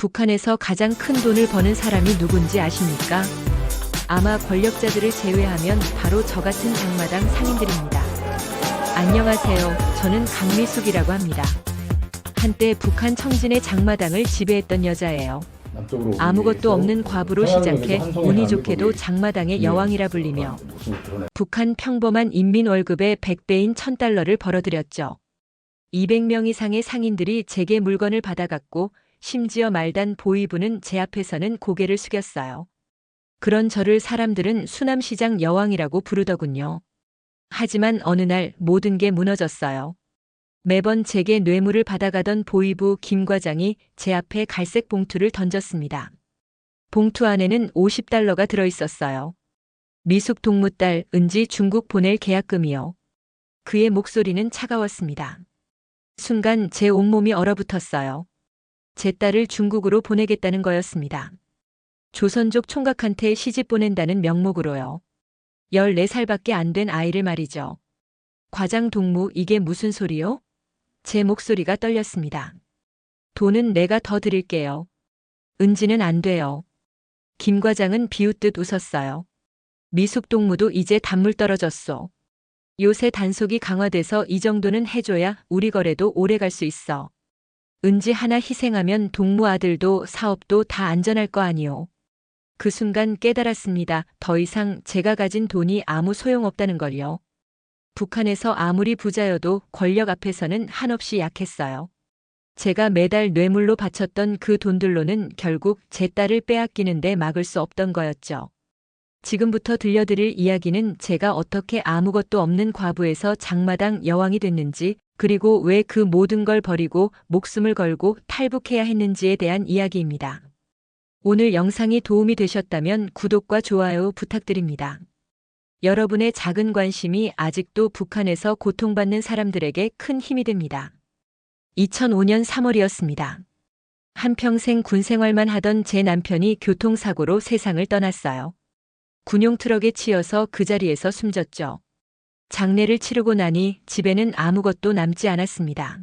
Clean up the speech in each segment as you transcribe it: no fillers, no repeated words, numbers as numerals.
북한에서 가장 큰 돈을 버는 사람이 누군지 아십니까? 아마 권력자들을 제외하면 바로 저 같은 장마당 상인들입니다. 안녕하세요. 저는 강미숙이라고 합니다. 한때 북한 청진의 장마당을 지배했던 여자예요. 아무것도 없는 과부로 시작해 운이 좋게도 장마당의 여왕이라 불리며 북한 평범한 인민 월급의 100배인 1000달러를 벌어들였죠. 200명 이상의 상인들이 제게 물건을 받아갔고 심지어 말단 보위부는 제 앞에서는 고개를 숙였어요. 그런 저를 사람들은 수남시장 여왕이라고 부르더군요. 하지만 어느 날 모든 게 무너졌어요. 매번 제게 뇌물을 받아가던 보위부 김 과장이 제 앞에 갈색 봉투를 던졌습니다. 봉투 안에는 50달러가 들어있었어요. 미숙 동무딸 은지 중국 보낼 계약금이요. 그의 목소리는 차가웠습니다. 순간 제 온몸이 얼어붙었어요. 제 딸을 중국으로 보내겠다는 거였습니다. 조선족 총각한테 시집 보낸다는 명목으로요. 14살밖에 안 된 아이를 말이죠. 과장 동무, 이게 무슨 소리요? 제 목소리가 떨렸습니다. 돈은 내가 더 드릴게요. 은지는 안 돼요. 김 과장은 비웃듯 웃었어요. 미숙 동무도 이제 단물 떨어졌소. 요새 단속이 강화돼서 이 정도는 해줘야 우리 거래도 오래 갈 수 있어. 은지 하나 희생하면 동무 아들도 사업도 다 안전할 거 아니오. 그 순간 깨달았습니다. 더 이상 제가 가진 돈이 아무 소용없다는 걸요. 북한에서 아무리 부자여도 권력 앞에서는 한없이 약했어요. 제가 매달 뇌물로 바쳤던 그 돈들로는 결국 제 딸을 빼앗기는데 막을 수 없던 거였죠. 지금부터 들려드릴 이야기는 제가 어떻게 아무것도 없는 과부에서 장마당 여왕이 됐는지, 그리고 왜 그 모든 걸 버리고 목숨을 걸고 탈북해야 했는지에 대한 이야기입니다. 오늘 영상이 도움이 되셨다면 구독과 좋아요 부탁드립니다. 여러분의 작은 관심이 아직도 북한에서 고통받는 사람들에게 큰 힘이 됩니다. 2005년 3월이었습니다. 한평생 군 생활만 하던 제 남편이 교통사고로 세상을 떠났어요. 군용 트럭에 치여서 그 자리에서 숨졌죠. 장례를 치르고 나니 집에는 아무것도 남지 않았습니다.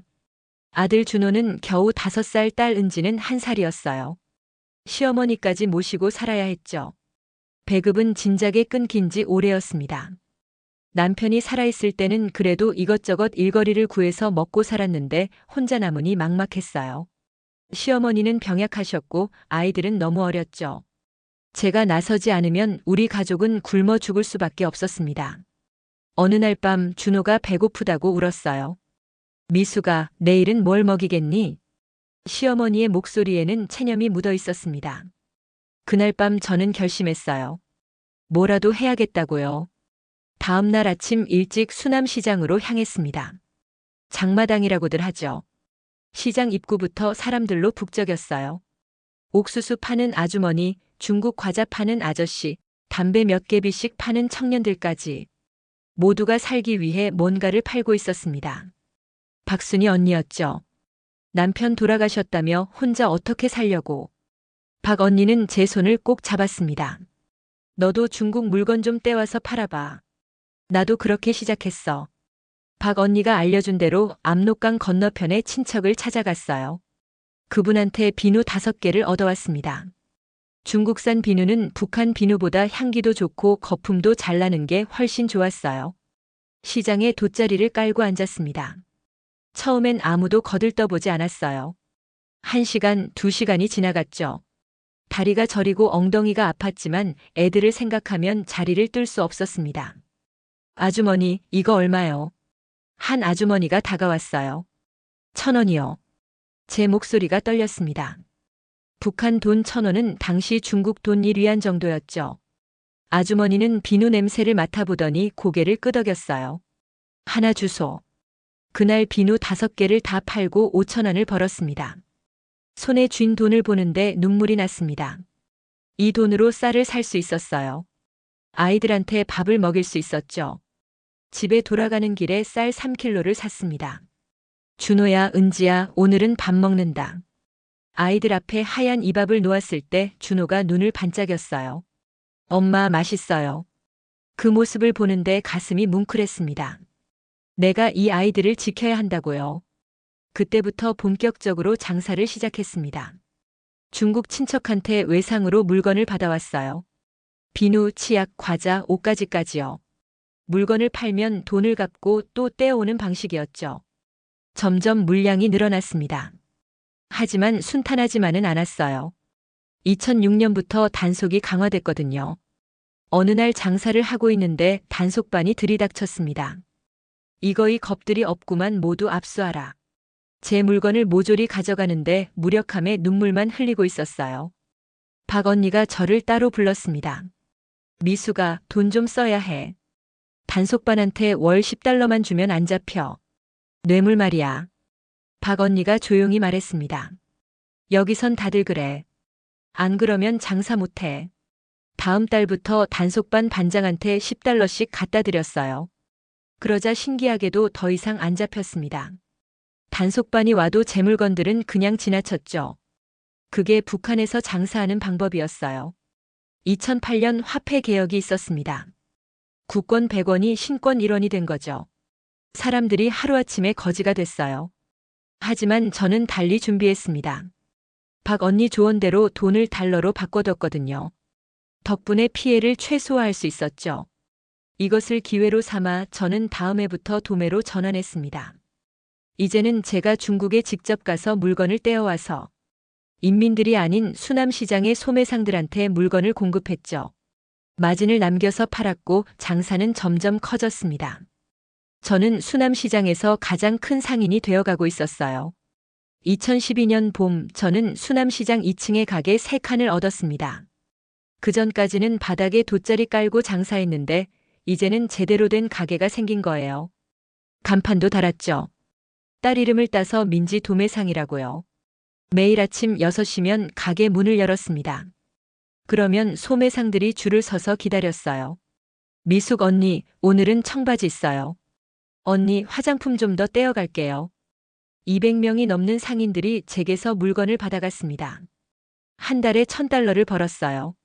아들 준호는 겨우 5살, 딸 은지는 1살이었어요. 시어머니까지 모시고 살아야 했죠. 배급은 진작에 끊긴 지 오래였습니다. 남편이 살아있을 때는 그래도 이것저것 일거리를 구해서 먹고 살았는데 혼자 남으니 막막했어요. 시어머니는 병약하셨고 아이들은 너무 어렸죠. 제가 나서지 않으면 우리 가족은 굶어 죽을 수밖에 없었습니다. 어느 날 밤 준호가 배고프다고 울었어요. 미수가, 내일은 뭘 먹이겠니? 시어머니의 목소리에는 체념이 묻어 있었습니다. 그날 밤 저는 결심했어요. 뭐라도 해야겠다고요. 다음 날 아침 일찍 수남시장으로 향했습니다. 장마당이라고들 하죠. 시장 입구부터 사람들로 북적였어요. 옥수수 파는 아주머니, 중국 과자 파는 아저씨, 담배 몇 개비씩 파는 청년들까지 모두가 살기 위해 뭔가를 팔고 있었습니다. 박순이 언니였죠. 남편 돌아가셨다며 혼자 어떻게 살려고. 박 언니는 제 손을 꼭 잡았습니다. 너도 중국 물건 좀 떼와서 팔아봐. 나도 그렇게 시작했어. 박 언니가 알려준 대로 압록강 건너편의 친척을 찾아갔어요. 그분한테 비누 5개를 얻어왔습니다. 중국산 비누는 북한 비누보다 향기도 좋고 거품도 잘 나는 게 훨씬 좋았어요. 시장에 돗자리를 깔고 앉았습니다. 처음엔 아무도 거들떠보지 않았어요. 1시간, 2시간이 지나갔죠. 다리가 저리고 엉덩이가 아팠지만 애들을 생각하면 자리를 뜰 수 없었습니다. 아주머니, 이거 얼마요? 한 아주머니가 다가왔어요. 1,000원이요. 제 목소리가 떨렸습니다. 북한 돈 1,000원은 당시 중국 돈 1위안 정도였죠. 아주머니는 비누 냄새를 맡아보더니 고개를 끄덕였어요. 하나 주소. 그날 비누 5개를 다 팔고 5,000원을 벌었습니다. 손에 쥔 돈을 보는데 눈물이 났습니다. 이 돈으로 쌀을 살 수 있었어요. 아이들한테 밥을 먹일 수 있었죠. 집에 돌아가는 길에 쌀 3kg를 샀습니다. 준호야, 은지야, 오늘은 밥 먹는다. 아이들 앞에 하얀 이 밥을 놓았을 때 준호가 눈을 반짝였어요. 엄마, 맛있어요. 그 모습을 보는데 가슴이 뭉클했습니다. 내가 이 아이들을 지켜야 한다고요. 그때부터 본격적으로 장사를 시작했습니다. 중국 친척한테 외상으로 물건을 받아왔어요. 비누, 치약, 과자, 옷가지까지요. 물건을 팔면 돈을 갚고 또 떼어오는 방식이었죠. 점점 물량이 늘어났습니다. 하지만 순탄하지만은 않았어요. 2006년부터 단속이 강화됐거든요. 어느 날 장사를 하고 있는데 단속반이 들이닥쳤습니다. 이거이 겁들이 없구만, 모두 압수하라. 제 물건을 모조리 가져가는데 무력함에 눈물만 흘리고 있었어요. 박 언니가 저를 따로 불렀습니다. 미수가, 돈 좀 써야 해. 단속반한테 월 10달러만 주면 안 잡혀. 뇌물 말이야. 박 언니가 조용히 말했습니다. 여기선 다들 그래. 안 그러면 장사 못해. 다음 달부터 단속반 반장한테 10달러씩 갖다 드렸어요. 그러자 신기하게도 더 이상 안 잡혔습니다. 단속반이 와도 제 물건들은 그냥 지나쳤죠. 그게 북한에서 장사하는 방법이었어요. 2008년 화폐 개혁이 있었습니다. 국권 100원이 신권 1원이 된 거죠. 사람들이 하루아침에 거지가 됐어요. 하지만 저는 달리 준비했습니다. 박 언니 조언대로 돈을 달러로 바꿔뒀거든요. 덕분에 피해를 최소화할 수 있었죠. 이것을 기회로 삼아 저는 다음 해부터 도매로 전환했습니다. 이제는 제가 중국에 직접 가서 물건을 떼어와서 인민들이 아닌 수남시장의 소매상들한테 물건을 공급했죠. 마진을 남겨서 팔았고 장사는 점점 커졌습니다. 저는 수남시장에서 가장 큰 상인이 되어가고 있었어요. 2012년 봄 저는 수남시장 2층에 가게 3칸을 얻었습니다. 그전까지는 바닥에 돗자리 깔고 장사했는데 이제는 제대로 된 가게가 생긴 거예요. 간판도 달았죠. 딸 이름을 따서 민지 도매상이라고요. 매일 아침 6시면 가게 문을 열었습니다. 그러면 소매상들이 줄을 서서 기다렸어요. 미숙 언니, 오늘은 청바지 있어요. 언니, 화장품 좀 더 떼어갈게요. 200명이 넘는 상인들이 제게서 물건을 받아갔습니다. 한 달에 1000달러를 벌었어요.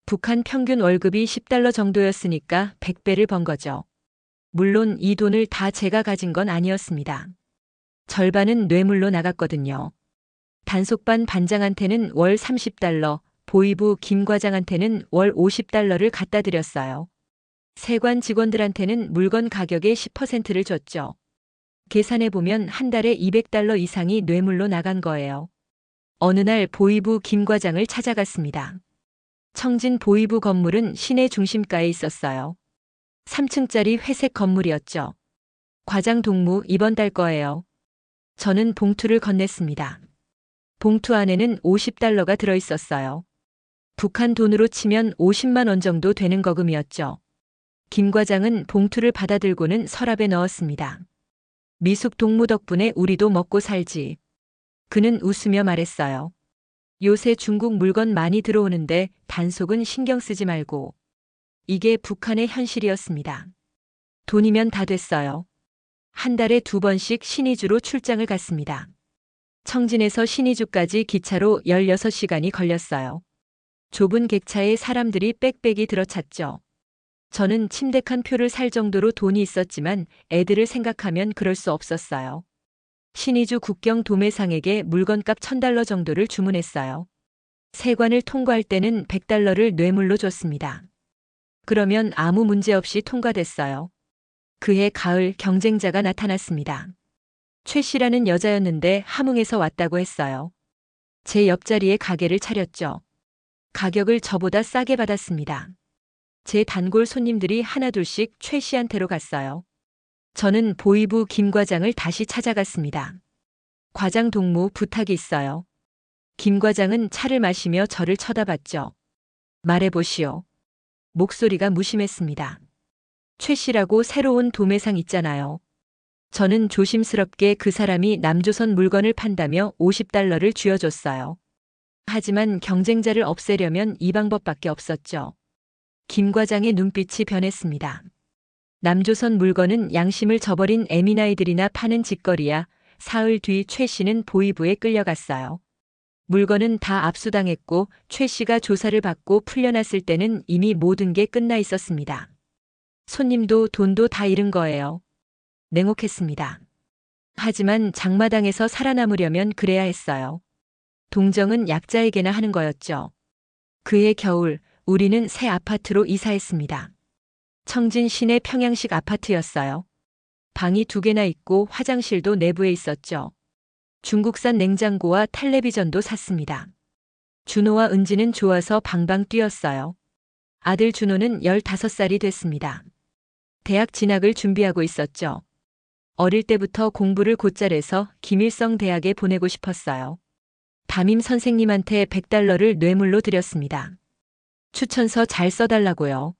북한 평균 월급이 10달러 정도였으니까 100배를 번 거죠. 물론 이 돈을 다 제가 가진 건 아니었습니다. 절반은 뇌물로 나갔거든요. 단속반 반장한테는 월 30달러, 보이부 김 과장한테는 월 50달러를 갖다 드렸어요. 세관 직원들한테는 물건 가격의 10%를 줬죠. 계산해보면 한 달에 200달러 이상이 뇌물로 나간 거예요. 어느 날 보이부 김 과장을 찾아갔습니다. 청진 보이부 건물은 시내 중심가에 있었어요. 3층짜리 회색 건물이었죠. 과장 동무 이번 달 거예요. 저는 봉투를 건넸습니다. 봉투 안에는 50달러가 들어있었어요. 북한 돈으로 치면 50만 원 정도 되는 거금이었죠. 김 과장은 봉투를 받아들고는 서랍에 넣었습니다. 미숙 동무 덕분에 우리도 먹고 살지. 그는 웃으며 말했어요. 요새 중국 물건 많이 들어오는데 단속은 신경 쓰지 말고. 이게 북한의 현실이었습니다. 돈이면 다 됐어요. 한 달에 2번씩 신의주로 출장을 갔습니다. 청진에서 신의주까지 기차로 16시간이 걸렸어요. 좁은 객차에 사람들이 빽빽이 들어찼죠. 저는 침대 칸 표를 살 정도로 돈이 있었지만 애들을 생각하면 그럴 수 없었어요. 신의주 국경 도매상에게 물건값 1000달러 정도를 주문했어요. 세관을 통과할 때는 100달러를 뇌물로 줬습니다. 그러면 아무 문제 없이 통과됐어요. 그해 가을 경쟁자가 나타났습니다. 최 씨라는 여자였는데 함흥에서 왔다고 했어요. 제 옆자리에 가게를 차렸죠. 가격을 저보다 싸게 받았습니다. 제 단골 손님들이 하나둘씩 최 씨한테로 갔어요. 저는 보이부 김 과장을 다시 찾아갔습니다. 과장 동무 부탁이 있어요. 김 과장은 차를 마시며 저를 쳐다봤죠. 말해보시오. 목소리가 무심했습니다. 최 씨라고 새로운 도매상 있잖아요. 저는 조심스럽게 그 사람이 남조선 물건을 판다며 50달러를 쥐어줬어요. 하지만 경쟁자를 없애려면 이 방법밖에 없었죠. 김 과장의 눈빛이 변했습니다. 남조선 물건은 양심을 저버린 애미나이들이나 파는 짓거리야. 사흘 뒤 최 씨는 보이부에 끌려갔어요. 물건은 다 압수당했고 최 씨가 조사를 받고 풀려났을 때는 이미 모든 게 끝나 있었습니다. 손님도 돈도 다 잃은 거예요. 냉혹했습니다. 하지만 장마당에서 살아남으려면 그래야 했어요. 동정은 약자에게나 하는 거였죠. 그해 겨울 우리는 새 아파트로 이사했습니다. 청진 시내 평양식 아파트였어요. 방이 2개나 있고 화장실도 내부에 있었죠. 중국산 냉장고와 텔레비전도 샀습니다. 준호와 은지는 좋아서 방방 뛰었어요. 아들 준호는 15살이 됐습니다. 대학 진학을 준비하고 있었죠. 어릴 때부터 공부를 곧잘해서 김일성 대학에 보내고 싶었어요. 담임 선생님한테 $100를 뇌물로 드렸습니다. 추천서 잘 써달라고요.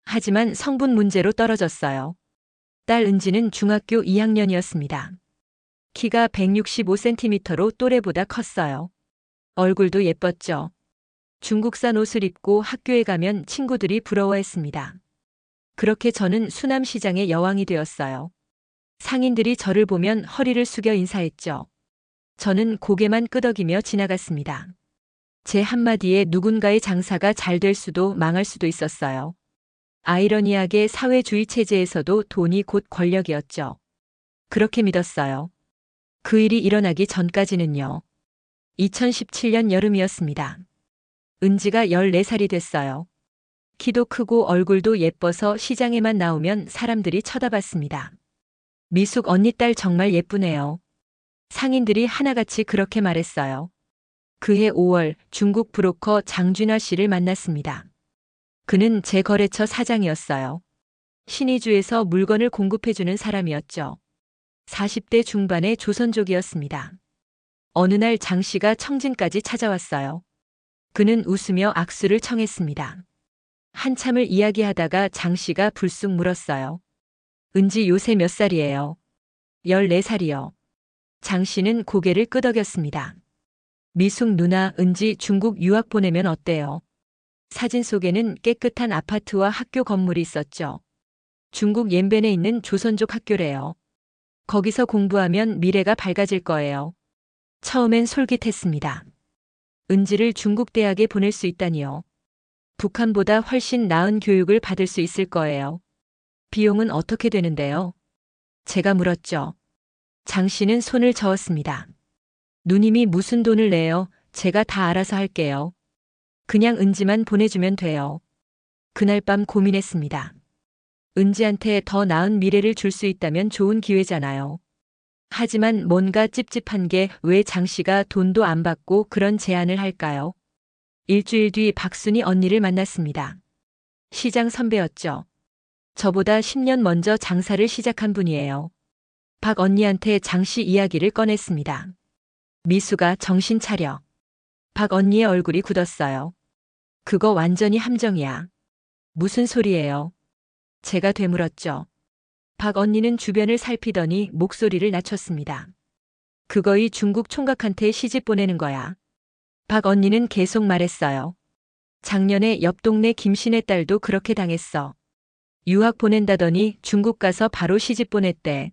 하지만 성분 문제로 떨어졌어요. 딸 은지는 중학교 2학년이었습니다. 키가 165cm로 또래보다 컸어요. 얼굴도 예뻤죠. 중국산 옷을 입고 학교에 가면 친구들이 부러워했습니다. 그렇게 저는 수남시장의 여왕이 되었어요. 상인들이 저를 보면 허리를 숙여 인사했죠. 저는 고개만 끄덕이며 지나갔습니다. 제 한마디에 누군가의 장사가 잘 될 수도 망할 수도 있었어요. 아이러니하게 사회주의 체제에서도 돈이 곧 권력이었죠. 그렇게 믿었어요. 그 일이 일어나기 전까지는요. 2017년 여름이었습니다. 은지가 14살이 됐어요. 키도 크고 얼굴도 예뻐서 시장에만 나오면 사람들이 쳐다봤습니다. 미숙 언니 딸 정말 예쁘네요. 상인들이 하나같이 그렇게 말했어요. 그해 5월 중국 브로커 장준하 씨를 만났습니다. 그는 제 거래처 사장이었어요. 신의주에서 물건을 공급해주는 사람이었죠. 40대 중반의 조선족이었습니다. 어느 날 장 씨가 청진까지 찾아왔어요. 그는 웃으며 악수를 청했습니다. 한참을 이야기하다가 장 씨가 불쑥 물었어요. 은지 요새 몇 살이에요? 14살이요. 장 씨는 고개를 끄덕였습니다. 미숙 누나, 은지 중국 유학 보내면 어때요? 사진 속에는 깨끗한 아파트와 학교 건물이 있었죠. 중국 옌벤에 있는 조선족 학교래요. 거기서 공부하면 미래가 밝아질 거예요. 처음엔 솔깃했습니다. 은지를 중국 대학에 보낼 수 있다니요. 북한보다 훨씬 나은 교육을 받을 수 있을 거예요. 비용은 어떻게 되는데요? 제가 물었죠. 장 씨는 손을 저었습니다. 누님이 무슨 돈을 내요? 제가 다 알아서 할게요. 그냥 은지만 보내주면 돼요. 그날 밤 고민했습니다. 은지한테 더 나은 미래를 줄 수 있다면 좋은 기회잖아요. 하지만 뭔가 찝찝한 게 왜 장 씨가 돈도 안 받고 그런 제안을 할까요? 일주일 뒤 박순희 언니를 만났습니다. 시장 선배였죠. 저보다 10년 먼저 장사를 시작한 분이에요. 박 언니한테 장 씨 이야기를 꺼냈습니다. 미수가 정신 차려. 박 언니의 얼굴이 굳었어요. 그거 완전히 함정이야. 무슨 소리예요? 제가 되물었죠. 박 언니는 주변을 살피더니 목소리를 낮췄습니다. 그거이 중국 총각한테 시집 보내는 거야. 박 언니는 계속 말했어요. 작년에 옆 동네 김씨네 딸도 그렇게 당했어. 유학 보낸다더니 중국 가서 바로 시집 보냈대.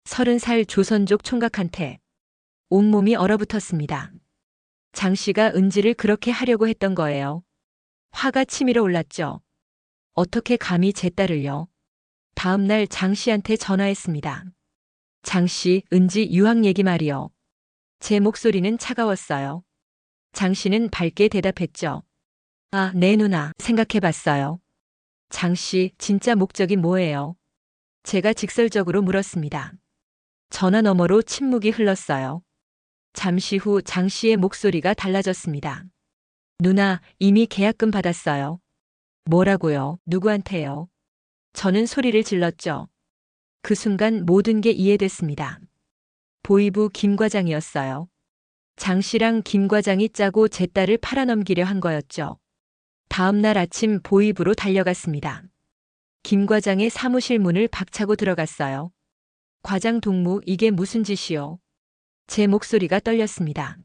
30살 조선족 총각한테. 온몸이 얼어붙었습니다. 장 씨가 은지를 그렇게 하려고 했던 거예요. 화가 치밀어 올랐죠. 어떻게 감히 제 딸을요? 다음 날 장 씨한테 전화했습니다. 장 씨, 은지 유학 얘기 말이요. 제 목소리는 차가웠어요. 장 씨는 밝게 대답했죠. 아, 네 누나, 생각해봤어요. 장 씨, 진짜 목적이 뭐예요? 제가 직설적으로 물었습니다. 전화 너머로 침묵이 흘렀어요. 잠시 후 장 씨의 목소리가 달라졌습니다. 누나, 이미 계약금 받았어요. 뭐라고요? 누구한테요? 저는 소리를 질렀죠. 그 순간 모든 게 이해됐습니다. 보이부 김 과장이었어요. 장 씨랑 김 과장이 짜고 제 딸을 팔아넘기려 한 거였죠. 다음 날 아침 보이부로 달려갔습니다. 김 과장의 사무실 문을 박차고 들어갔어요. 과장 동무, 이게 무슨 짓이요? 제 목소리가 떨렸습니다.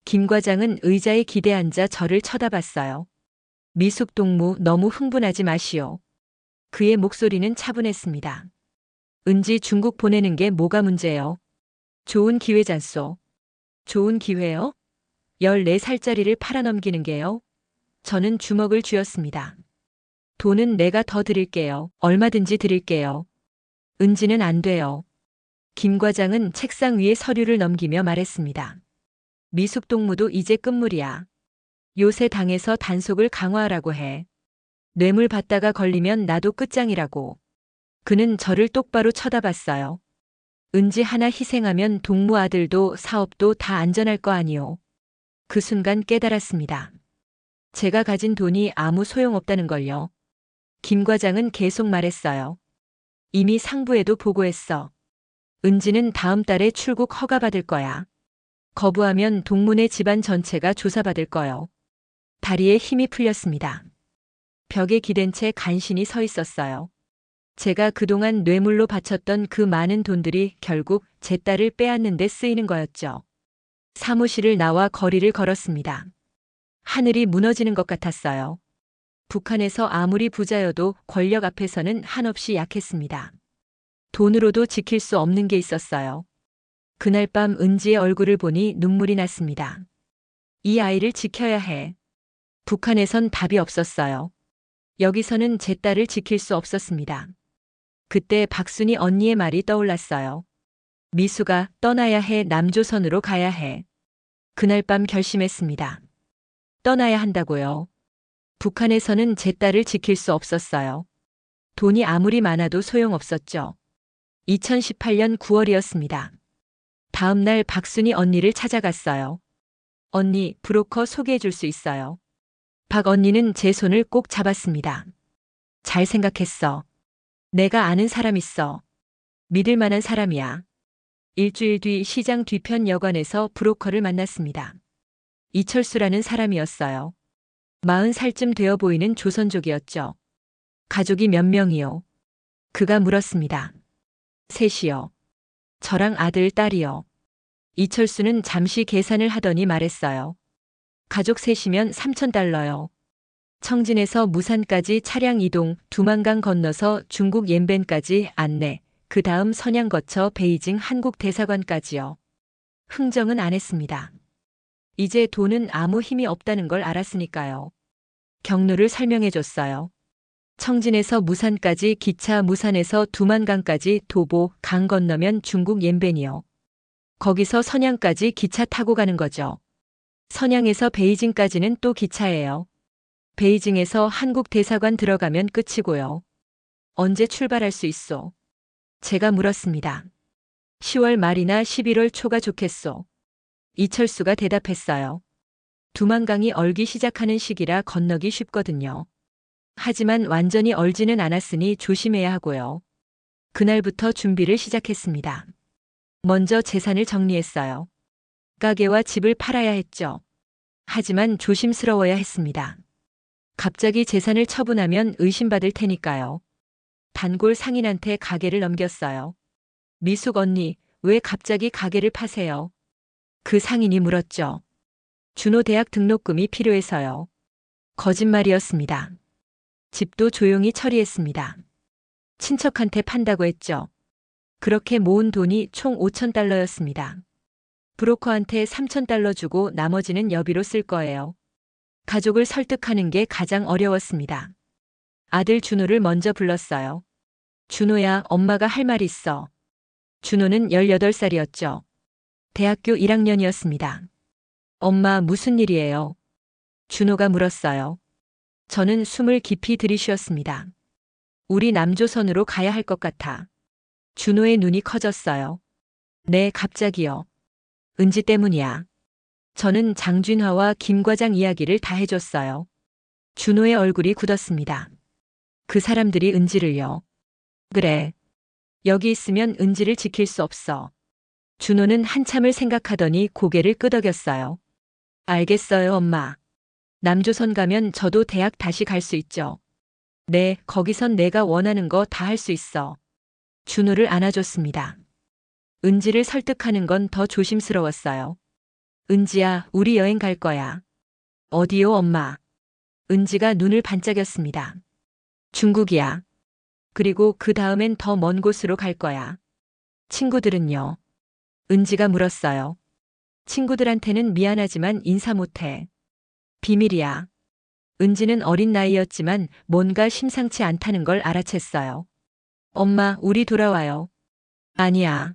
김 과장은 의자에 기대 앉아 저를 쳐다봤어요. 미숙 동무, 너무 흥분하지 마시오. 그의 목소리는 차분했습니다. 은지 중국 보내는 게 뭐가 문제요? 좋은 기회잖소. 좋은 기회요? 14살짜리를 팔아넘기는 게요? 저는 주먹을 쥐었습니다. 돈은 내가 더 드릴게요. 얼마든지 드릴게요. 은지는 안 돼요. 김 과장은 책상 위에 서류를 넘기며 말했습니다. 미숙 동무도 이제 끝물이야. 요새 당에서 단속을 강화하라고 해. 뇌물 받다가 걸리면 나도 끝장이라고. 그는 저를 똑바로 쳐다봤어요. 은지 하나 희생하면 동무 아들도 사업도 다 안전할 거 아니오. 그 순간 깨달았습니다. 제가 가진 돈이 아무 소용없다는 걸요. 김 과장은 계속 말했어요. 이미 상부에도 보고했어. 은지는 다음 달에 출국 허가받을 거야. 거부하면 동문의 집안 전체가 조사받을 거요. 다리에 힘이 풀렸습니다. 벽에 기댄 채 간신히 서 있었어요. 제가 그동안 뇌물로 바쳤던 그 많은 돈들이 결국 제 딸을 빼앗는 데 쓰이는 거였죠. 사무실을 나와 거리를 걸었습니다. 하늘이 무너지는 것 같았어요. 북한에서 아무리 부자여도 권력 앞에서는 한없이 약했습니다. 돈으로도 지킬 수 없는 게 있었어요. 그날 밤 은지의 얼굴을 보니 눈물이 났습니다. 이 아이를 지켜야 해. 북한에선 답이 없었어요. 여기서는 제 딸을 지킬 수 없었습니다. 그때 박순이 언니의 말이 떠올랐어요. 미수가 떠나야 해, 남조선으로 가야 해. 그날 밤 결심했습니다. 떠나야 한다고요. 북한에서는 제 딸을 지킬 수 없었어요. 돈이 아무리 많아도 소용없었죠. 2018년 9월이었습니다. 다음 날 박순이 언니를 찾아갔어요. 언니, 브로커 소개해 줄 수 있어요. 박 언니는 제 손을 꼭 잡았습니다. 잘 생각했어. 내가 아는 사람 있어. 믿을 만한 사람이야. 일주일 뒤 시장 뒤편 여관에서 브로커를 만났습니다. 이철수라는 사람이었어요. 40살쯤 되어 보이는 조선족이었죠. 가족이 몇 명이요? 그가 물었습니다. 셋이요. 저랑 아들, 딸이요. 이철수는 잠시 계산을 하더니 말했어요. 가족 셋이면 3,000달러요. 청진에서 무산까지 차량 이동, 두만강 건너서 중국 옌벤까지 안내, 그 다음 선양 거쳐 베이징 한국 대사관까지요. 흥정은 안 했습니다. 이제 돈은 아무 힘이 없다는 걸 알았으니까요. 경로를 설명해 줬어요. 청진에서 무산까지 기차, 무산에서 두만강까지 도보, 강 건너면 중국 옌벤이요. 거기서 선양까지 기차 타고 가는 거죠. 선양에서 베이징까지는 또 기차예요. 베이징에서 한국 대사관 들어가면 끝이고요. 언제 출발할 수 있소? 제가 물었습니다. 10월 말이나 11월 초가 좋겠소. 이철수가 대답했어요. 두만강이 얼기 시작하는 시기라 건너기 쉽거든요. 하지만 완전히 얼지는 않았으니 조심해야 하고요. 그날부터 준비를 시작했습니다. 먼저 재산을 정리했어요. 가게와 집을 팔아야 했죠. 하지만 조심스러워야 했습니다. 갑자기 재산을 처분하면 의심받을 테니까요. 단골 상인한테 가게를 넘겼어요. 미숙 언니, 왜 갑자기 가게를 파세요? 그 상인이 물었죠. 준호 대학 등록금이 필요해서요. 거짓말이었습니다. 집도 조용히 처리했습니다. 친척한테 판다고 했죠. 그렇게 모은 돈이 총 5,000달러였습니다. 브로커한테 3,000달러 주고 나머지는 여비로 쓸 거예요. 가족을 설득하는 게 가장 어려웠습니다. 아들 준호를 먼저 불렀어요. 준호야, 엄마가 할 말 있어. 준호는 18살이었죠. 대학교 1학년이었습니다. 엄마, 무슨 일이에요? 준호가 물었어요. 저는 숨을 깊이 들이쉬었습니다. 우리 남조선으로 가야 할 것 같아. 준호의 눈이 커졌어요. 네, 갑자기요. 은지 때문이야. 저는 장준화와 김 과장 이야기를 다 해줬어요. 준호의 얼굴이 굳었습니다. 그 사람들이 은지를요. 그래. 여기 있으면 은지를 지킬 수 없어. 준호는 한참을 생각하더니 고개를 끄덕였어요. 알겠어요, 엄마. 남조선 가면 저도 대학 다시 갈 수 있죠. 네, 거기선 내가 원하는 거 다 할 수 있어. 준호를 안아줬습니다. 은지를 설득하는 건 더 조심스러웠어요. 은지야, 우리 여행 갈 거야. 어디요, 엄마? 은지가 눈을 반짝였습니다. 중국이야. 그리고 그 다음엔 더 먼 곳으로 갈 거야. 친구들은요? 은지가 물었어요. 친구들한테는 미안하지만 인사 못해. 비밀이야. 은지는 어린 나이였지만 뭔가 심상치 않다는 걸 알아챘어요. 엄마, 우리 돌아와요. 아니야.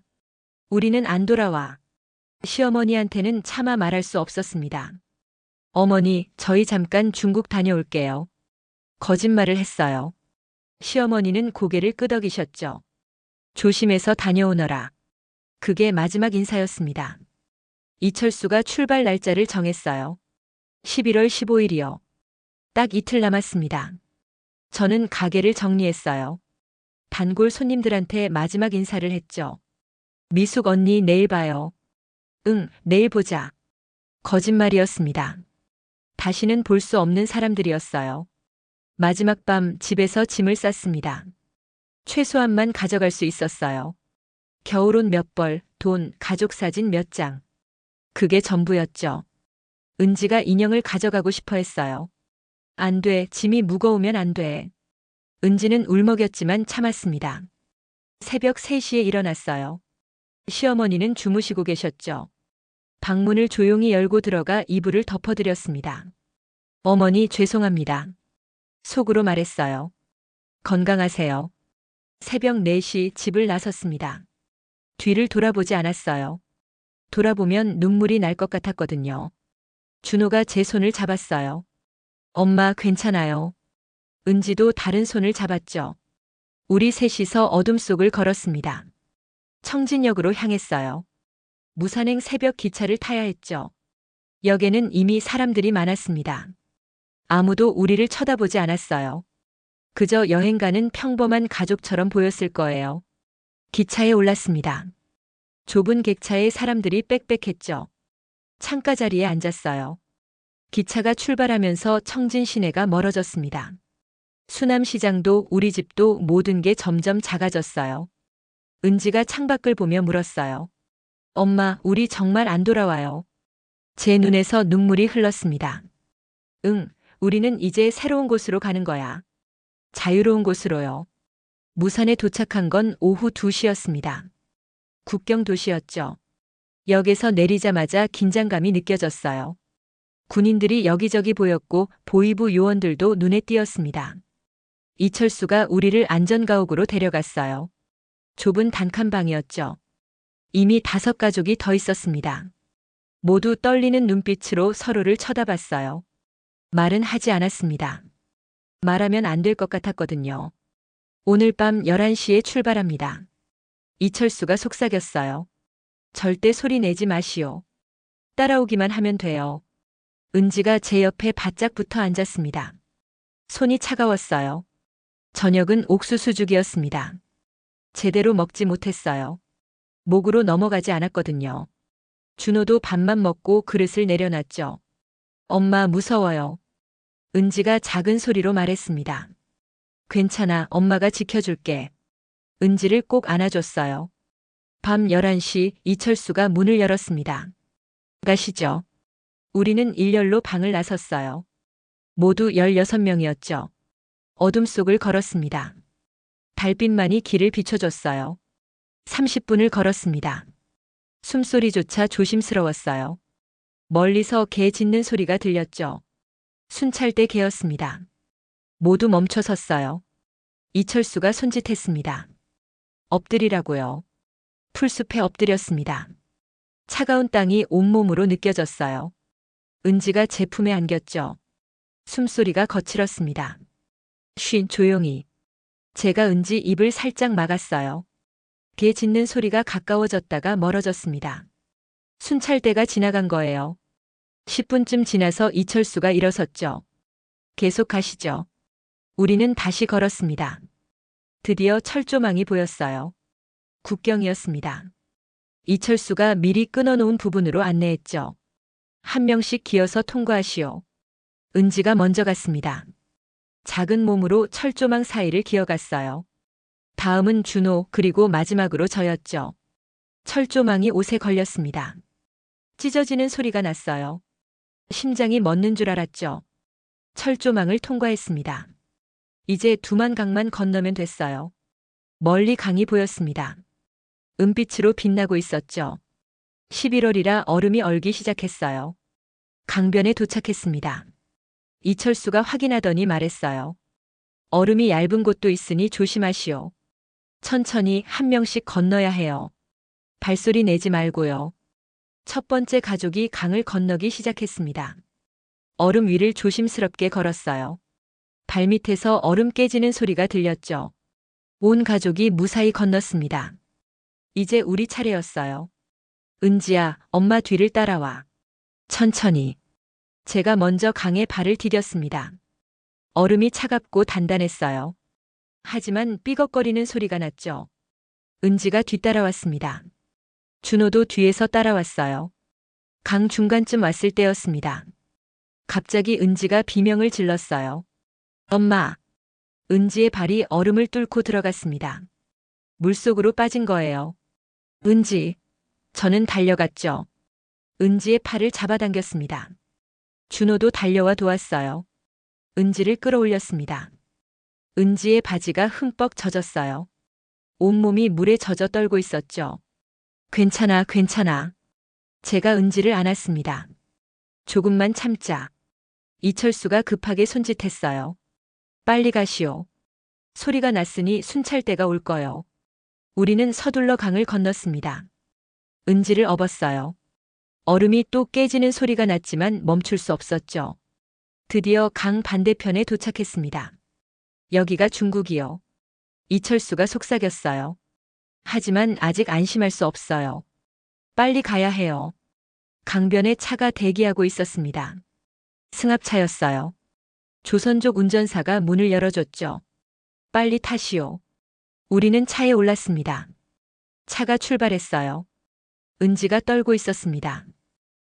우리는 안 돌아와. 시어머니한테는 차마 말할 수 없었습니다. 어머니, 저희 잠깐 중국 다녀올게요. 거짓말을 했어요. 시어머니는 고개를 끄덕이셨죠. 조심해서 다녀오너라. 그게 마지막 인사였습니다. 이철수가 출발 날짜를 정했어요. 11월 15일이요. 딱 이틀 남았습니다. 저는 가게를 정리했어요. 단골 손님들한테 마지막 인사를 했죠. 미숙 언니 내일 봐요. 응, 내일 보자. 거짓말이었습니다. 다시는 볼 수 없는 사람들이었어요. 마지막 밤 집에서 짐을 쌌습니다. 최소한만 가져갈 수 있었어요. 겨울옷 몇 벌, 돈, 가족 사진 몇 장. 그게 전부였죠. 은지가 인형을 가져가고 싶어 했어요. 안 돼, 짐이 무거우면 안 돼. 은지는 울먹였지만 참았습니다. 새벽 3시에 일어났어요. 시어머니는 주무시고 계셨죠. 방문을 조용히 열고 들어가 이불을 덮어드렸습니다. 어머니 죄송합니다. 속으로 말했어요. 건강하세요. 새벽 4시 집을 나섰습니다. 뒤를 돌아보지 않았어요. 돌아보면 눈물이 날 것 같았거든요. 준호가 제 손을 잡았어요. 엄마 괜찮아요. 은지도 다른 손을 잡았죠. 우리 셋이서 어둠 속을 걸었습니다. 청진역으로 향했어요. 무산행 새벽 기차를 타야 했죠. 역에는 이미 사람들이 많았습니다. 아무도 우리를 쳐다보지 않았어요. 그저 여행 가는 평범한 가족처럼 보였을 거예요. 기차에 올랐습니다. 좁은 객차에 사람들이 빽빽했죠. 창가 자리에 앉았어요. 기차가 출발하면서 청진 시내가 멀어졌습니다. 수남시장도 우리 집도 모든 게 점점 작아졌어요. 은지가 창밖을 보며 물었어요. 엄마, 우리 정말 안 돌아와요. 제 눈에서 눈물이 흘렀습니다. 응, 우리는 이제 새로운 곳으로 가는 거야. 자유로운 곳으로요. 무산에 도착한 건 오후 2시였습니다. 국경 도시였죠. 역에서 내리자마자 긴장감이 느껴졌어요. 군인들이 여기저기 보였고 보위부 요원들도 눈에 띄었습니다. 이철수가 우리를 안전가옥으로 데려갔어요. 좁은 단칸방이었죠. 이미 5가족이 더 있었습니다. 모두 떨리는 눈빛으로 서로를 쳐다봤어요. 말은 하지 않았습니다. 말하면 안 될 것 같았거든요. 오늘 밤 11시에 출발합니다. 이철수가 속삭였어요. 절대 소리 내지 마시오. 따라오기만 하면 돼요. 은지가 제 옆에 바짝 붙어 앉았습니다. 손이 차가웠어요. 저녁은 옥수수죽이었습니다. 제대로 먹지 못했어요. 목으로 넘어가지 않았거든요. 준호도 밥만 먹고 그릇을 내려놨죠. 엄마 무서워요. 은지가 작은 소리로 말했습니다. 괜찮아, 엄마가 지켜줄게. 은지를 꼭 안아줬어요. 밤 11시 이철수가 문을 열었습니다. 가시죠. 우리는 일렬로 방을 나섰어요. 모두 16명이었죠. 어둠 속을 걸었습니다. 달빛만이 길을 비춰줬어요. 30분을 걸었습니다. 숨소리조차 조심스러웠어요. 멀리서 개 짖는 소리가 들렸죠. 순찰대 개였습니다. 모두 멈춰 섰어요. 이철수가 손짓했습니다. 엎드리라고요. 풀숲에 엎드렸습니다. 차가운 땅이 온몸으로 느껴졌어요. 은지가 제 품에 안겼죠. 숨소리가 거칠었습니다. 쉰 조용히. 제가 은지 입을 살짝 막았어요. 개 짖는 소리가 가까워졌다가 멀어졌습니다. 순찰대가 지나간 거예요. 10분쯤 지나서 이철수가 일어섰죠. 계속 가시죠. 우리는 다시 걸었습니다. 드디어 철조망이 보였어요. 국경이었습니다. 이철수가 미리 끊어놓은 부분으로 안내했죠. 한 명씩 기어서 통과하시오. 은지가 먼저 갔습니다. 작은 몸으로 철조망 사이를 기어갔어요. 다음은 준호, 그리고 마지막으로 저였죠. 철조망이 옷에 걸렸습니다. 찢어지는 소리가 났어요. 심장이 멎는 줄 알았죠. 철조망을 통과했습니다. 이제 두만강만 건너면 됐어요. 멀리 강이 보였습니다. 은빛으로 빛나고 있었죠. 11월이라 얼음이 얼기 시작했어요. 강변에 도착했습니다. 이철수가 확인하더니 말했어요. 얼음이 얇은 곳도 있으니 조심하시오. 천천히 한 명씩 건너야 해요. 발소리 내지 말고요. 첫 번째 가족이 강을 건너기 시작했습니다. 얼음 위를 조심스럽게 걸었어요. 발밑에서 얼음 깨지는 소리가 들렸죠. 온 가족이 무사히 건넜습니다. 이제 우리 차례였어요. 은지야, 엄마 뒤를 따라와. 천천히. 제가 먼저 강에 발을 디뎠습니다. 얼음이 차갑고 단단했어요. 하지만 삐걱거리는 소리가 났죠. 은지가 뒤따라왔습니다. 준호도 뒤에서 따라왔어요. 강 중간쯤 왔을 때였습니다. 갑자기 은지가 비명을 질렀어요. 엄마! 은지의 발이 얼음을 뚫고 들어갔습니다. 물속으로 빠진 거예요. 은지! 저는 달려갔죠. 은지의 팔을 잡아당겼습니다. 준호도 달려와 도왔어요. 은지를 끌어올렸습니다. 은지의 바지가 흠뻑 젖었어요. 온몸이 물에 젖어 떨고 있었죠. 괜찮아, 괜찮아. 제가 은지를 안았습니다. 조금만 참자. 이철수가 급하게 손짓했어요. 빨리 가시오. 소리가 났으니 순찰대가 올 거요. 우리는 서둘러 강을 건넜습니다. 은지를 업었어요. 얼음이 또 깨지는 소리가 났지만 멈출 수 없었죠. 드디어 강 반대편에 도착했습니다. 여기가 중국이요. 이철수가 속삭였어요. 하지만 아직 안심할 수 없어요. 빨리 가야 해요. 강변에 차가 대기하고 있었습니다. 승합차였어요. 조선족 운전사가 문을 열어줬죠. 빨리 타시오. 우리는 차에 올랐습니다. 차가 출발했어요. 은지가 떨고 있었습니다.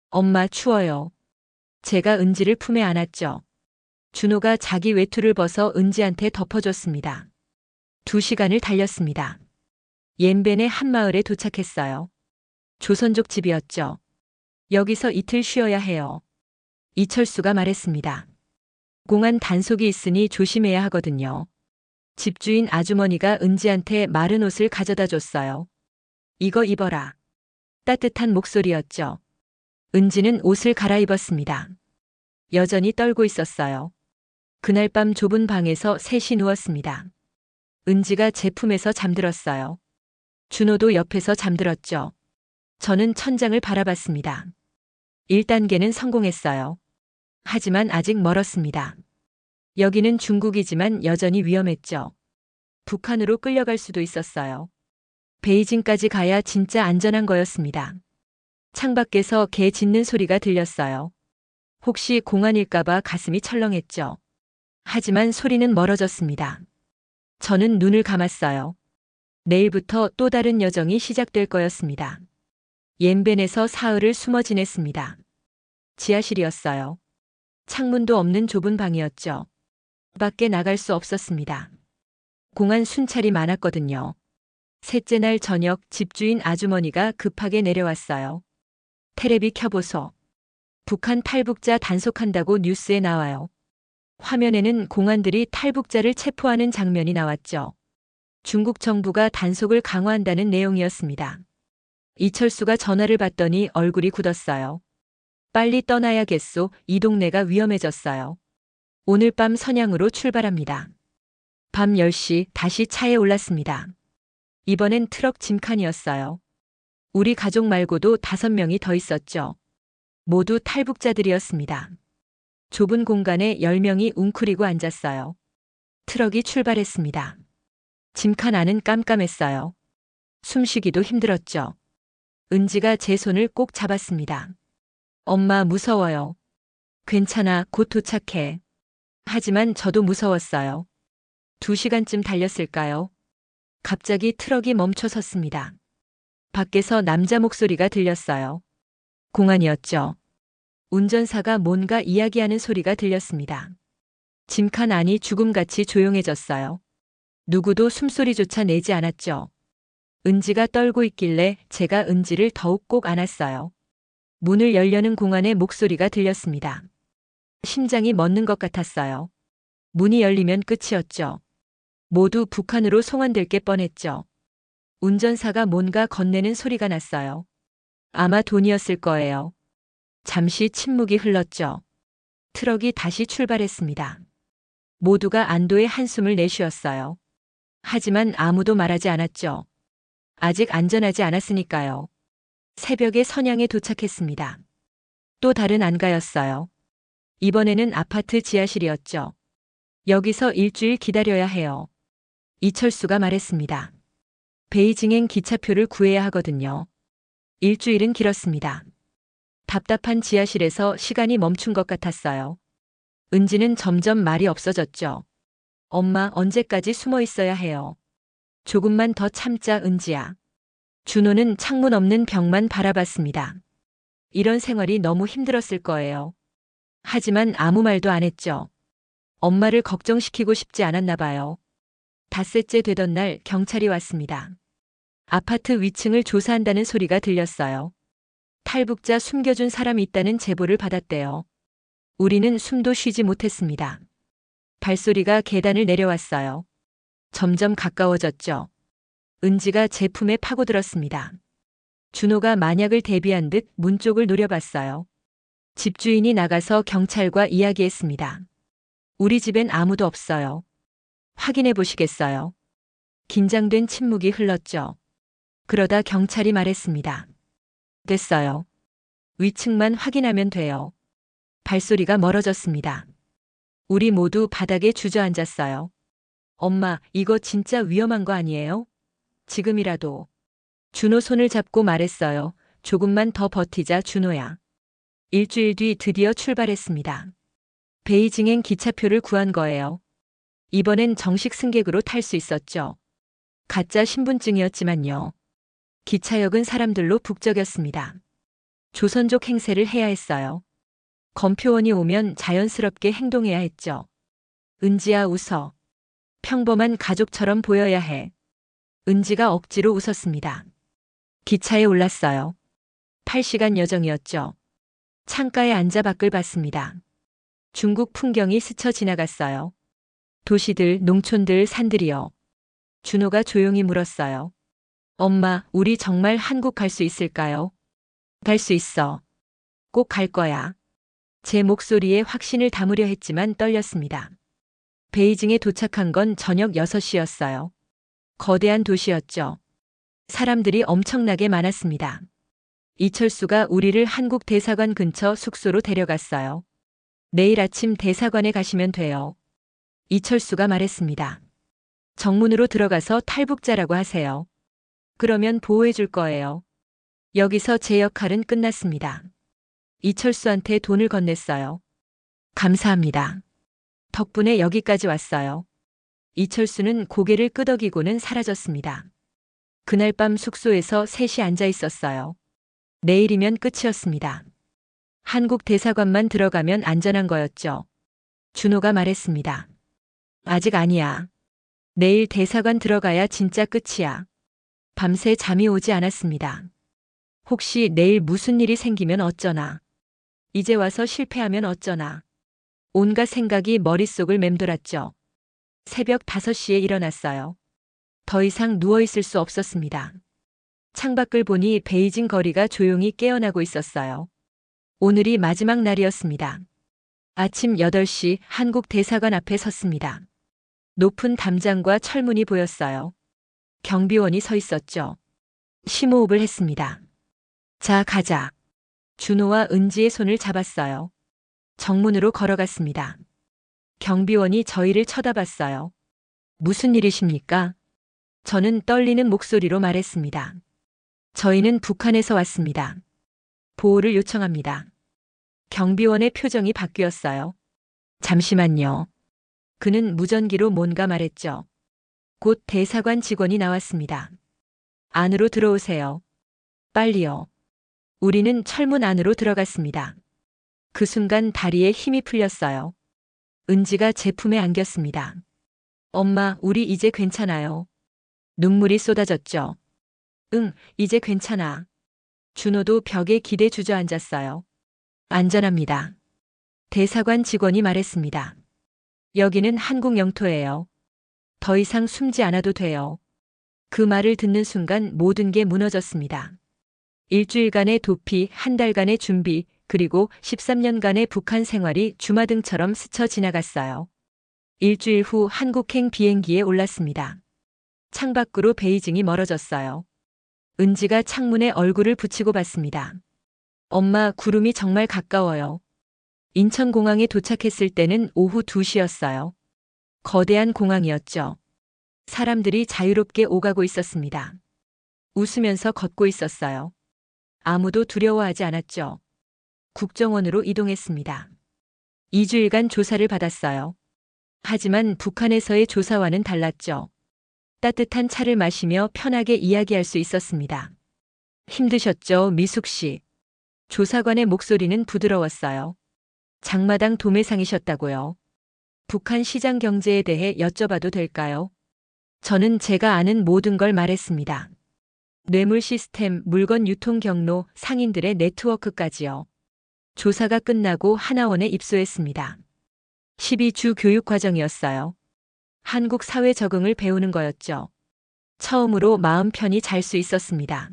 엄마 추워요. 제가 은지를 품에 안았죠. 준호가 자기 외투를 벗어 은지한테 덮어줬습니다. 2시간을 달렸습니다. 옌벤의 한 마을에 도착했어요. 조선족 집이었죠. 여기서 이틀 쉬어야 해요. 이철수가 말했습니다. 공안 단속이 있으니 조심해야 하거든요. 집주인 아주머니가 은지한테 마른 옷을 가져다 줬어요. 이거 입어라. 따뜻한 목소리였죠. 은지는 옷을 갈아입었습니다. 여전히 떨고 있었어요. 그날 밤 좁은 방에서 셋이 누웠습니다. 은지가 제 품에서 잠들었어요. 준호도 옆에서 잠들었죠. 저는 천장을 바라봤습니다. 1단계는 성공했어요. 하지만 아직 멀었습니다. 여기는 중국이지만 여전히 위험했죠. 북한으로 끌려갈 수도 있었어요. 베이징까지 가야 진짜 안전한 거였습니다. 창밖에서 개 짖는 소리가 들렸어요. 혹시 공안일까봐 가슴이 철렁했죠. 하지만 소리는 멀어졌습니다. 저는 눈을 감았어요. 내일부터 또 다른 여정이 시작될 거였습니다. 옌벤에서 사흘을 숨어 지냈습니다. 지하실이었어요. 창문도 없는 좁은 방이었죠. 밖에 나갈 수 없었습니다. 공안 순찰이 많았거든요. 셋째 날 저녁 집주인 아주머니가 급하게 내려왔어요. 테레비 켜보소. 북한 탈북자 단속한다고 뉴스에 나와요. 화면에는 공안들이 탈북자를 체포하는 장면이 나왔죠. 중국 정부가 단속을 강화한다는 내용이었습니다. 이철수가 전화를 받더니 얼굴이 굳었어요. 빨리 떠나야겠소. 이 동네가 위험해졌어요. 오늘 밤 선양으로 출발합니다. 밤 10시 다시 차에 올랐습니다. 이번엔 트럭 짐칸이었어요. 우리 가족 말고도 5명이 더 있었죠. 모두 탈북자들이었습니다. 좁은 공간에 10명이 웅크리고 앉았어요. 트럭이 출발했습니다. 짐칸 안은 깜깜했어요. 숨쉬기도 힘들었죠. 은지가 제 손을 꼭 잡았습니다. 엄마 무서워요. 괜찮아, 곧 도착해. 하지만 저도 무서웠어요. 2시간쯤 달렸을까요? 갑자기 트럭이 멈춰 섰습니다. 밖에서 남자 목소리가 들렸어요. 공안이었죠. 운전사가 뭔가 이야기하는 소리가 들렸습니다. 짐칸 안이 죽음같이 조용해졌어요. 누구도 숨소리조차 내지 않았죠. 은지가 떨고 있길래 제가 은지를 더욱 꼭 안았어요. 문을 열려는 공안의 목소리가 들렸습니다. 심장이 멎는 것 같았어요. 문이 열리면 끝이었죠. 모두 북한으로 송환될 게 뻔했죠. 운전사가 뭔가 건네는 소리가 났어요. 아마 돈이었을 거예요. 잠시 침묵이 흘렀죠. 트럭이 다시 출발했습니다. 모두가 안도의 한숨을 내쉬었어요. 하지만 아무도 말하지 않았죠. 아직 안전하지 않았으니까요. 새벽에 선양에 도착했습니다. 또 다른 안가였어요. 이번에는 아파트 지하실이었죠. 여기서 일주일 기다려야 해요. 이철수가 말했습니다. 베이징행 기차표를 구해야 하거든요. 일주일은 길었습니다. 답답한 지하실에서 시간이 멈춘 것 같았어요. 은지는 점점 말이 없어졌죠. 엄마, 언제까지 숨어 있어야 해요. 조금만 더 참자, 은지야. 준호는 창문 없는 벽만 바라봤습니다. 이런 생활이 너무 힘들었을 거예요. 하지만 아무 말도 안 했죠. 엄마를 걱정시키고 싶지 않았나 봐요. 닷새째 되던 날 경찰이 왔습니다. 아파트 위층을 조사한다는 소리가 들렸어요. 탈북자 숨겨준 사람이 있다는 제보를 받았대요. 우리는 숨도 쉬지 못했습니다. 발소리가 계단을 내려왔어요. 점점 가까워졌죠. 은지가 제 품에 파고들었습니다. 준호가 만약을 대비한 듯 문 쪽을 노려봤어요. 집주인이 나가서 경찰과 이야기했습니다. 우리 집엔 아무도 없어요. 확인해 보시겠어요? 긴장된 침묵이 흘렀죠. 그러다 경찰이 말했습니다. 됐어요. 위층만 확인하면 돼요. 발소리가 멀어졌습니다. 우리 모두 바닥에 주저앉았어요. 엄마, 이거 진짜 위험한 거 아니에요? 지금이라도. 준호 손을 잡고 말했어요. 조금만 더 버티자, 준호야. 일주일 뒤 드디어 출발했습니다. 베이징행 기차표를 구한 거예요. 이번엔 정식 승객으로 탈 수 있었죠. 가짜 신분증이었지만요. 기차역은 사람들로 북적였습니다. 조선족 행세를 해야 했어요. 검표원이 오면 자연스럽게 행동해야 했죠. 은지야, 웃어. 평범한 가족처럼 보여야 해. 은지가 억지로 웃었습니다. 기차에 올랐어요. 8시간 여정이었죠. 창가에 앉아 밖을 봤습니다. 중국 풍경이 스쳐 지나갔어요. 도시들, 농촌들, 산들이요. 준호가 조용히 물었어요. 엄마, 우리 정말 한국 갈 수 있을까요? 갈 수 있어. 꼭 갈 거야. 제 목소리에 확신을 담으려 했지만 떨렸습니다. 베이징에 도착한 건 저녁 6시였어요. 거대한 도시였죠. 사람들이 엄청나게 많았습니다. 이철수가 우리를 한국 대사관 근처 숙소로 데려갔어요. 내일 아침 대사관에 가시면 돼요. 이철수가 말했습니다. 정문으로 들어가서 탈북자라고 하세요. 그러면 보호해 줄 거예요. 여기서 제 역할은 끝났습니다. 이철수한테 돈을 건넸어요. 감사합니다. 덕분에 여기까지 왔어요. 이철수는 고개를 끄덕이고는 사라졌습니다. 그날 밤 숙소에서 셋이 앉아 있었어요. 내일이면 끝이었습니다. 한국 대사관만 들어가면 안전한 거였죠. 준호가 말했습니다. 아직 아니야. 내일 대사관 들어가야 진짜 끝이야. 밤새 잠이 오지 않았습니다. 혹시 내일 무슨 일이 생기면 어쩌나. 이제 와서 실패하면 어쩌나. 온갖 생각이 머릿속을 맴돌았죠. 새벽 5시에 일어났어요. 더 이상 누워있을 수 없었습니다. 창밖을 보니 베이징 거리가 조용히 깨어나고 있었어요. 오늘이 마지막 날이었습니다. 아침 8시 한국 대사관 앞에 섰습니다. 높은 담장과 철문이 보였어요. 경비원이 서 있었죠. 심호흡을 했습니다. 자, 가자. 준호와 은지의 손을 잡았어요. 정문으로 걸어갔습니다. 경비원이 저희를 쳐다봤어요. 무슨 일이십니까? 저는 떨리는 목소리로 말했습니다. 저희는 북한에서 왔습니다. 보호를 요청합니다. 경비원의 표정이 바뀌었어요. 잠시만요. 그는 무전기로 뭔가 말했죠. 곧 대사관 직원이 나왔습니다. 안으로 들어오세요. 빨리요. 우리는 철문 안으로 들어갔습니다. 그 순간 다리에 힘이 풀렸어요. 은지가 제 품에 안겼습니다. 엄마, 우리 이제 괜찮아요. 눈물이 쏟아졌죠. 응, 이제 괜찮아. 준호도 벽에 기대 주저앉았어요. 안전합니다. 대사관 직원이 말했습니다. 여기는 한국 영토예요. 더 이상 숨지 않아도 돼요. 그 말을 듣는 순간 모든 게 무너졌습니다. 일주일간의 도피, 한 달간의 준비, 그리고 13년간의 북한 생활이 주마등처럼 스쳐 지나갔어요. 일주일 후 한국행 비행기에 올랐습니다. 창밖으로 베이징이 멀어졌어요. 은지가 창문에 얼굴을 붙이고 봤습니다. 엄마, 구름이 정말 가까워요. 인천공항에 도착했을 때는 오후 2시였어요. 거대한 공항이었죠. 사람들이 자유롭게 오가고 있었습니다. 웃으면서 걷고 있었어요. 아무도 두려워하지 않았죠. 국정원으로 이동했습니다. 2주일간 조사를 받았어요. 하지만 북한에서의 조사와는 달랐죠. 따뜻한 차를 마시며 편하게 이야기할 수 있었습니다. 힘드셨죠, 미숙 씨? 조사관의 목소리는 부드러웠어요. 장마당 도매상이셨다고요. 북한 시장 경제에 대해 여쭤봐도 될까요? 저는 제가 아는 모든 걸 말했습니다. 뇌물 시스템, 물건 유통 경로, 상인들의 네트워크까지요. 조사가 끝나고 하나원에 입소했습니다. 12주 교육 과정이었어요. 한국 사회 적응을 배우는 거였죠. 처음으로 마음 편히 잘 수 있었습니다.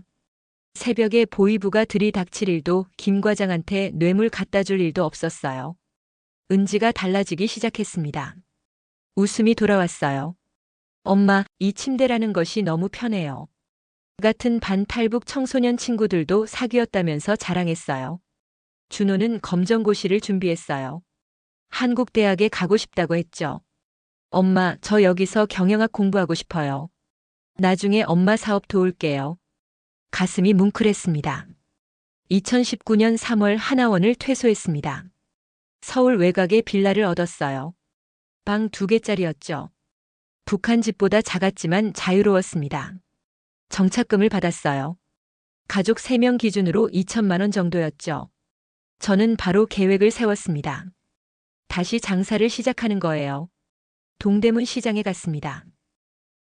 새벽에 보위부가 들이닥칠 일도, 김 과장한테 뇌물 갖다 줄 일도 없었어요. 은지가 달라지기 시작했습니다. 웃음이 돌아왔어요. 엄마, 이 침대라는 것이 너무 편해요. 같은 반탈북 청소년 친구들도 사귀었다면서 자랑했어요. 준호는 검정고시를 준비했어요. 한국 대학에 가고 싶다고 했죠. 엄마, 저 여기서 경영학 공부하고 싶어요. 나중에 엄마 사업 도울게요. 가슴이 뭉클했습니다. 2019년 3월 하나원을 퇴소했습니다. 서울 외곽에 빌라를 얻었어요. 방 2개짜리였죠. 북한 집보다 작았지만 자유로웠습니다. 정착금을 받았어요. 가족 3명 기준으로 2천만 원 정도였죠. 저는 바로 계획을 세웠습니다. 다시 장사를 시작하는 거예요. 동대문 시장에 갔습니다.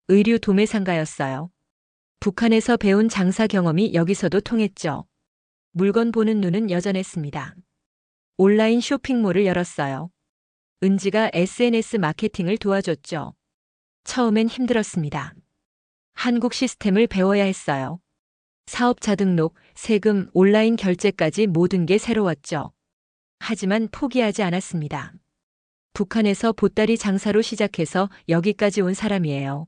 의류 도매상가였어요. 북한에서 배운 장사 경험이 여기서도 통했죠. 물건 보는 눈은 여전했습니다. 온라인 쇼핑몰을 열었어요. 은지가 SNS 마케팅을 도와줬죠. 처음엔 힘들었습니다. 한국 시스템을 배워야 했어요. 사업자 등록, 세금, 온라인 결제까지 모든 게 새로웠죠. 하지만 포기하지 않았습니다. 북한에서 보따리 장사로 시작해서 여기까지 온 사람이에요.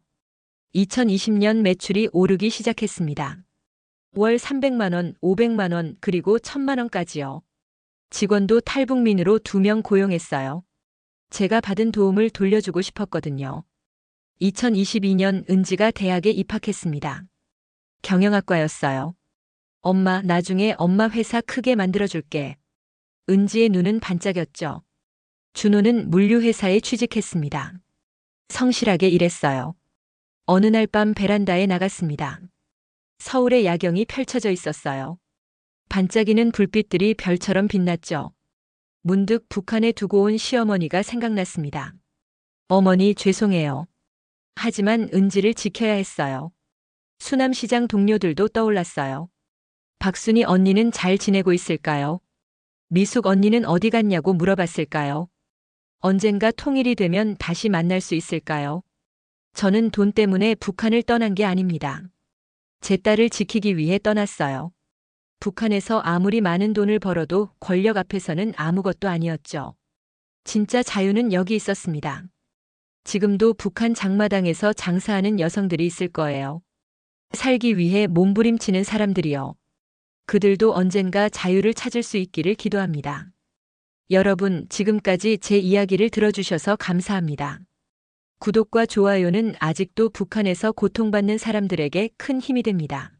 2020년 매출이 오르기 시작했습니다. 월 300만 원, 500만 원, 그리고 1000만 원까지요. 직원도 탈북민으로 2명 고용했어요. 제가 받은 도움을 돌려주고 싶었거든요. 2022년 은지가 대학에 입학했습니다. 경영학과였어요. 엄마, 나중에 엄마 회사 크게 만들어줄게. 은지의 눈은 반짝였죠. 준호는 물류회사에 취직했습니다. 성실하게 일했어요. 어느 날 밤 베란다에 나갔습니다. 서울의 야경이 펼쳐져 있었어요. 반짝이는 불빛들이 별처럼 빛났죠. 문득 북한에 두고 온 시어머니가 생각났습니다. 어머니, 죄송해요. 하지만 은지를 지켜야 했어요. 수남시장 동료들도 떠올랐어요. 박순희 언니는 잘 지내고 있을까요? 미숙 언니는 어디 갔냐고 물어봤을까요? 언젠가 통일이 되면 다시 만날 수 있을까요? 저는 돈 때문에 북한을 떠난 게 아닙니다. 제 딸을 지키기 위해 떠났어요. 북한에서 아무리 많은 돈을 벌어도 권력 앞에서는 아무것도 아니었죠. 진짜 자유는 여기 있었습니다. 지금도 북한 장마당에서 장사하는 여성들이 있을 거예요. 살기 위해 몸부림치는 사람들이요. 그들도 언젠가 자유를 찾을 수 있기를 기도합니다. 여러분, 지금까지 제 이야기를 들어주셔서 감사합니다. 구독과 좋아요는 아직도 북한에서 고통받는 사람들에게 큰 힘이 됩니다.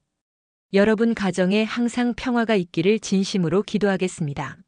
여러분 가정에 항상 평화가 있기를 진심으로 기도하겠습니다.